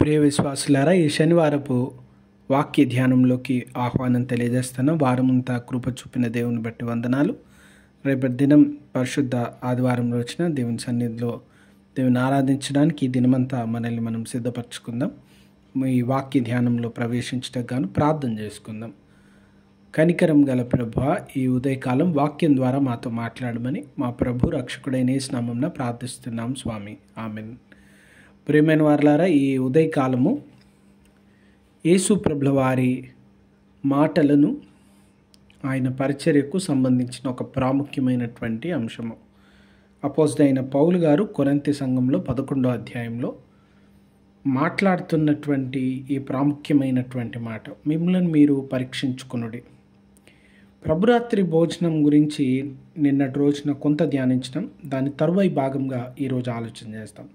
ప్రియ విశ్వాసులారా, ఈ శనివారపు వాక్య ధ్యానంలోకి ఆహ్వానం తెలియజేస్తున్నాం. వారమంతా కృప చూపిన దేవుని బట్టి వందనాలు. రేపటి దినం పరిశుద్ధ ఆదివారం రోజున దేవుని సన్నిధిలో దేవుని ఆరాధించడానికి ఈ దినమంతా మనల్ని మనం సిద్ధపరచుకుందాం. ఈ వాక్య ధ్యానంలో ప్రవేశించడానికి గాను ప్రార్థన చేసుకుందాం. కనికరం గల ప్రభువా, ఈ ఉదయకాలం వాక్యం ద్వారా మాతో మాట్లాడమని మా ప్రభు రక్షకుడైన యేసు నామమున ప్రార్థిస్తున్నాం స్వామి. ఆమెన్. ప్రియమైన వారలారా, ఈ ఉదయకాలము యేసు ప్రభుల వారి మాటలను, ఆయన పరిచర్యకు సంబంధించిన ఒక ప్రాముఖ్యమైనటువంటి అంశము. అపోస్తలుడైన పౌలు గారు కొరింథీ సంఘంలో 11వ అధ్యాయంలో మాట్లాడుతున్నటువంటి ఈ ప్రాముఖ్యమైనటువంటి మాట, మిమ్మల్ని మీరు పరీక్షించుకొనుడి. ప్రభురాత్రి భోజనం గురించి నిన్నటి రోజున కొంత ధ్యానించడం, దాని తరువాయి భాగంగా ఈరోజు ఆలోచన చేస్తాం.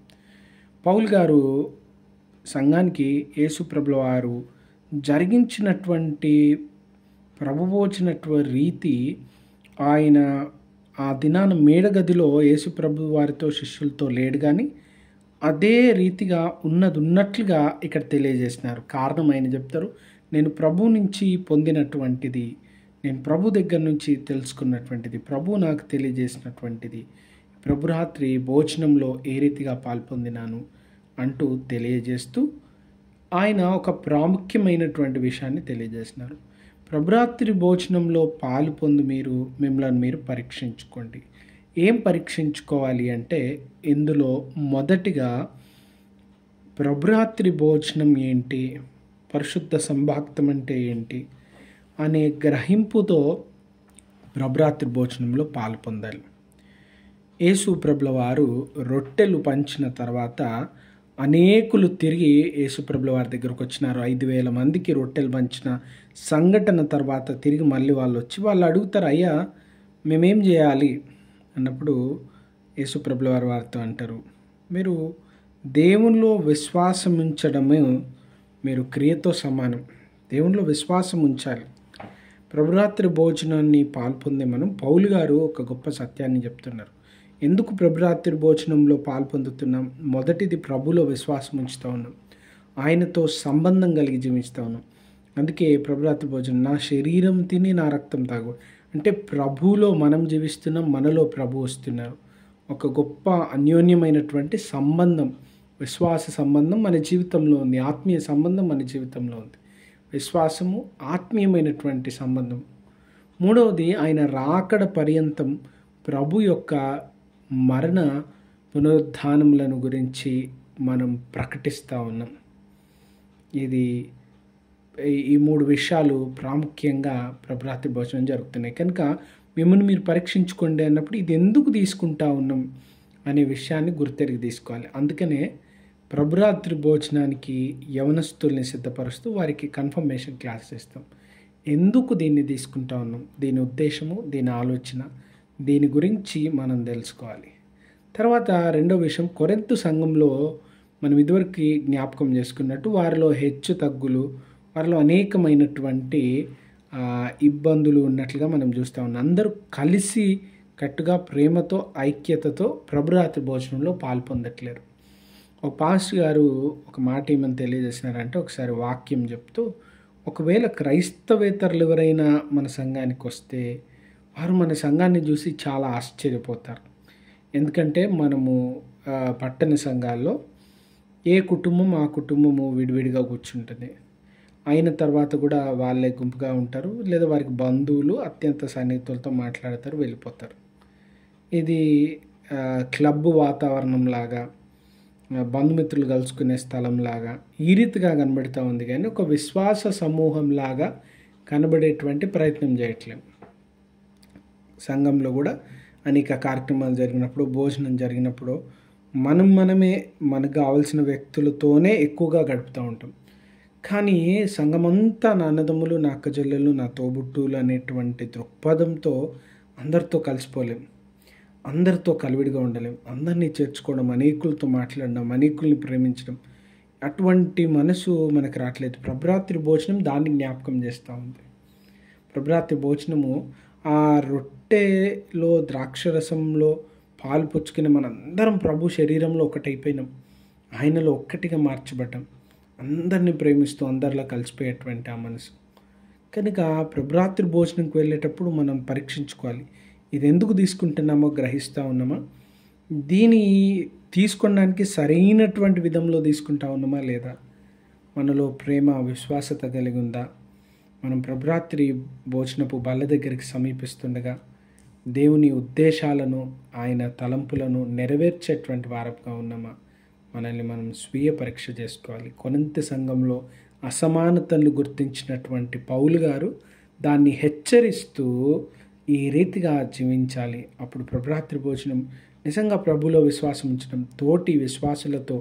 పౌలు గారు సంఘానికి యేసు ప్రభుల వారు జరిగించినటువంటి ప్రభుభోజనటువంటి రీతి, ఆయన ఆ దినాన మేడగదిలో యేసు ప్రభు వారితో శిష్యులతో లేడు, కానీ అదే రీతిగా ఉన్నట్లుగా ఇక్కడ తెలియజేస్తున్నారు. కారణం ఆయన చెప్తారు, నేను ప్రభు నుంచి పొందినటువంటిది, నేను ప్రభు దగ్గర నుంచి తెలుసుకున్నటువంటిది, ప్రభు నాకు తెలియజేసినటువంటిది, ప్రభురాత్రి భోజనంలో ఏ రీతిగా పాల్పొందినాను అంటూ తెలియజేస్తూ ఆయన ఒక ప్రాముఖ్యమైనటువంటి విషయాన్ని తెలియజేస్తున్నారు. ప్రభురాత్రి భోజనంలో పాలు పొంది మీరు మిమ్మల్ని మీరు పరీక్షించుకోండి. ఏం పరీక్షించుకోవాలి అంటే, ఇందులో మొదటిగా ప్రభురాత్రి భోజనం ఏంటి, పరిశుద్ధ సంభాక్తం అంటే ఏంటి అనే గ్రహింపుతో ప్రభురాత్రి భోజనంలో పాలు పొందాలి. యేసు ప్రభుల వారు రొట్టెలు పంచిన తర్వాత అనేకులు తిరిగి యేసు ప్రభుల వారి దగ్గరకు వచ్చినారు. 5,000 మందికి రొట్టెలు పంచిన సంఘటన తర్వాత తిరిగి మళ్ళీ వాళ్ళు అడుగుతారు, అయ్యా మేమేం చేయాలి అన్నప్పుడు యేసు ప్రభుల వారు వారితో అంటారు, మీరు దేవునిలో విశ్వాసం ఉంచడమే మీరు క్రియతో సమానం. దేవునిలో విశ్వాసం ఉంచాలి. ప్రభురాత్రి భోజనాన్ని పాల్పొందే మనం పౌలు గారు ఒక గొప్ప సత్యాన్ని చెప్తున్నారు. ఎందుకు ప్రభురాత్రి భోజనంలో పాల్పొందుతున్నాం? మొదటిది, ప్రభులో విశ్వాసం ఉంచుతూ ఉన్నాం, ఆయనతో సంబంధం కలిగి జీవిస్తూ ఉన్నాం. అందుకే ప్రభురాత్రి భోజనం, నా శరీరం తిని నా రక్తం తాగు అంటే ప్రభులో మనం జీవిస్తున్నాం, మనలో ప్రభు వస్తున్నారు. ఒక గొప్ప అన్యోన్యమైనటువంటి సంబంధం, విశ్వాస సంబంధం మన జీవితంలో ఉంది, ఆత్మీయ సంబంధం మన జీవితంలో ఉంది. విశ్వాసము ఆత్మీయమైనటువంటి సంబంధం. మూడవది, ఆయన రాకడ పర్యంతం ప్రభు యొక్క మరణ పునరుద్ధానములను గురించి మనం ప్రకటిస్తూ ఉన్నాం. ఈ 3 విషయాలు ప్రాముఖ్యంగా ప్రభురాత్రి భోజనం జరుగుతున్నాయి. కనుక మిమ్మల్ని మీరు పరీక్షించుకోండి అన్నప్పుడు ఇది ఎందుకు తీసుకుంటా ఉన్నాం అనే విషయాన్ని గుర్తెరిగి తీసుకోవాలి. అందుకనే ప్రభురాత్రి భోజనానికి యవనస్తుల్ని సిద్ధపరుస్తూ వారికి కన్ఫర్మేషన్ క్లాసెస్ ఇస్తాం. ఎందుకు దీన్ని తీసుకుంటా ఉన్నాం, దీని ఉద్దేశము, దీని ఆలోచన, దీని గురించి మనం తెలుసుకోవాలి. తర్వాత రెండో విషయం, కొరింథీ సంఘంలో మనం ఇదివరకు జ్ఞాపకం చేసుకున్నట్టు వారిలో హెచ్చు తగ్గులు, వారిలో అనేకమైనటువంటి ఇబ్బందులు ఉన్నట్లుగా మనం చూస్తూ ఉన్నాం. అందరూ కలిసి కట్టుగా ప్రేమతో ఐక్యతతో ప్రభురాత్రి భోజనంలో పాల్పొందట్లేరు. ఒక పాస్టర్ గారు ఒక మాట ఏమని తెలియజేసినారంటే, ఒకసారి వాక్యం చెప్తూ, ఒకవేళ క్రైస్తవేతరులు ఎవరైనా మన సంఘానికి వస్తే వారు మన సంఘాన్ని చూసి చాలా ఆశ్చర్యపోతారు. ఎందుకంటే మనము పట్టణ సంఘాల్లో ఏ కుటుంబం ఆ కుటుంబము విడివిడిగా కూర్చుంటుంది. అయిన తర్వాత కూడా వాళ్ళే గుంపుగా ఉంటారు, లేదా వారికి బంధువులు అత్యంత సన్నిహితులతో మాట్లాడతారు, వెళ్ళిపోతారు. ఇది క్లబ్ వాతావరణం లాగా, బంధుమిత్రులు కలుసుకునే స్థలంలాగా ఈ రీతిగా కనబడుతూ ఉంది, కానీ ఒక విశ్వాస సమూహంలాగా కనబడేటువంటి ప్రయత్నం చేయట్లేము. సంఘంలో కూడా అనేక కార్యక్రమాలు జరిగినప్పుడు, భోజనం జరిగినప్పుడు మనమే మనకు కావాల్సిన వ్యక్తులతోనే ఎక్కువగా గడుపుతూ ఉంటాం. కానీ సంఘమంతా నా అన్నదమ్ములు, నా అక్కచెల్లెలు, నా తోబుట్టులు అనేటువంటి దృక్పథంతో అందరితో కలిసిపోలేం, అందరితో కలివిడిగా ఉండలేం. అందరినీ చేర్చుకోవడం, అనేకులతో మాట్లాడడం, అనేకుల్ని ప్రేమించడం, అటువంటి మనసు మనకు రావట్లేదు. ప్రభురాత్రి భోజనం దాన్ని జ్ఞాపకం చేస్తూ ఉంది. ప్రభురాత్రి భోజనము ఆ రొట్టెలో ద్రాక్షరసంలో పాలు పుచ్చుకుని మనందరం ప్రభు శరీరంలో ఒకటైపోయినాం, ఆయనలో ఒక్కటిగా మార్చబడ్డాం. అందరిని ప్రేమిస్తూ అందరిలో కలిసిపోయేటువంటి ఆ మనసు. కనుక ప్రభరాత్రి భోజనంకి వెళ్ళేటప్పుడు మనం పరీక్షించుకోవాలి. ఇది ఎందుకు తీసుకుంటున్నామో గ్రహిస్తూ ఉన్నామా, దీని తీసుకోవడానికి సరైనటువంటి విధంలో తీసుకుంటా ఉన్నామా లేదా, మనలో ప్రేమ విశ్వాసత కలిగి ఉందా, మనం ప్రభరాత్రి భోజనపు బల్ల దగ్గరికి సమీపిస్తుండగా దేవుని ఉద్దేశాలను ఆయన తలంపులను నెరవేర్చేటువంటి వారపుగా ఉన్నామా, మనల్ని మనం స్వీయ పరీక్ష చేసుకోవాలి. కొరింథీ సంఘంలో అసమానతలు గుర్తించినటువంటి పౌలు గారు దాన్ని హెచ్చరిస్తూ ఈ రీతిగా జీవించాలి. అప్పుడు ప్రభరాత్రి భోజనం నిజంగా ప్రభులో విశ్వాసం ఉంచడం, తోటి విశ్వాసులతో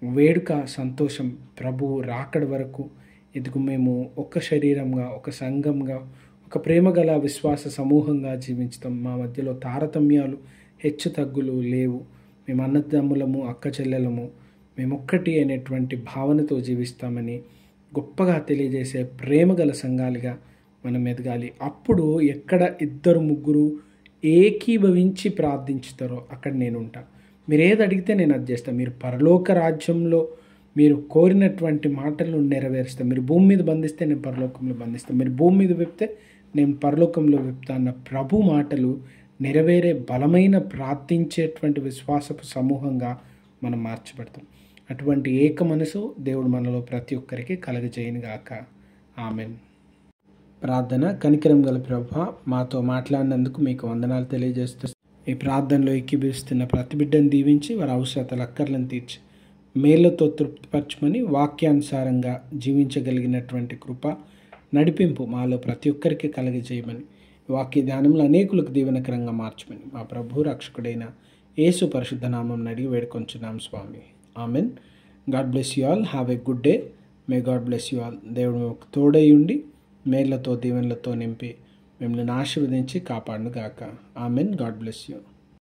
వేడుక సంతోషం, ప్రభువు రాకడ వరకు ఇదిగో మేము ఒక శరీరంగా, ఒక సంఘంగా, ఒక ప్రేమగల విశ్వాస సమూహంగా జీవించడం. మా మధ్యలో తారతమ్యాలు హెచ్చు తగ్గులు లేవు. మేము అన్నదమ్ములము, అక్క చెల్లెలము, మేమొక్కటి అనేటువంటి భావనతో జీవిస్తామని గొప్పగా తెలియజేసే ప్రేమగల సంఘాలుగా మనం ఎదగాలి. అప్పుడు ఎక్కడ ఇద్దరు ముగ్గురు ఏకీభవించి ప్రార్థించుతారో అక్కడ నేను ఉంటా. మీరు ఏది అడిగితే నేను అది చేస్తాను. మీరు పరలోక రాజ్యంలో మీరు కోరినటువంటి మాటలను నెరవేరుస్తాను. మీరు భూమి మీద బంధిస్తే నేను పరలోకంలో బంధిస్తాను, మీరు భూమి మీద విప్పితే నేను పరలోకంలో విప్తా అన్న ప్రభు మాటలు నెరవేరే బలమైన ప్రార్థించేటువంటి విశ్వాసపు సమూహంగా మనం మార్చబడతాం. అటువంటి ఏక మనసు దేవుడు మనలో ప్రతి ఒక్కరికి కలగజేయనుగాక. ఆమెన్. ప్రార్థన. కనికరం గల ప్రభువా, మాతో మాట్లాడినందుకు మీకు వందనాలు తెలియజేస్తూ ఈ ప్రార్థనలో ఏకీభవిస్తున్న ప్రతి బిడ్డను దీవించి వారి అవసరతల అక్కర్లను తీర్చి మేళ్లతో తృప్తిపరచమని, వాక్యానుసారంగా జీవించగలిగినటువంటి కృప నడిపింపు మాలో ప్రతి ఒక్కరికి కలగజేయమని, వాక్య ధ్యానంలో అనేకులకు దీవెనకరంగా మార్చమని మా ప్రభు రక్షకుడైన యేసు పరిశుద్ధ నామం అడిగి వేడుకొంచున్నాం స్వామి. Amen. God bless you all. Have a good day. May God bless you all. దేవుడు మీకు తోడై ఉండి మేళ్లతో దీవెనలతో నింపి మిమ్మల్ని ఆశీర్వదించి కాపాడును గాక. ఆమెన్. God bless you.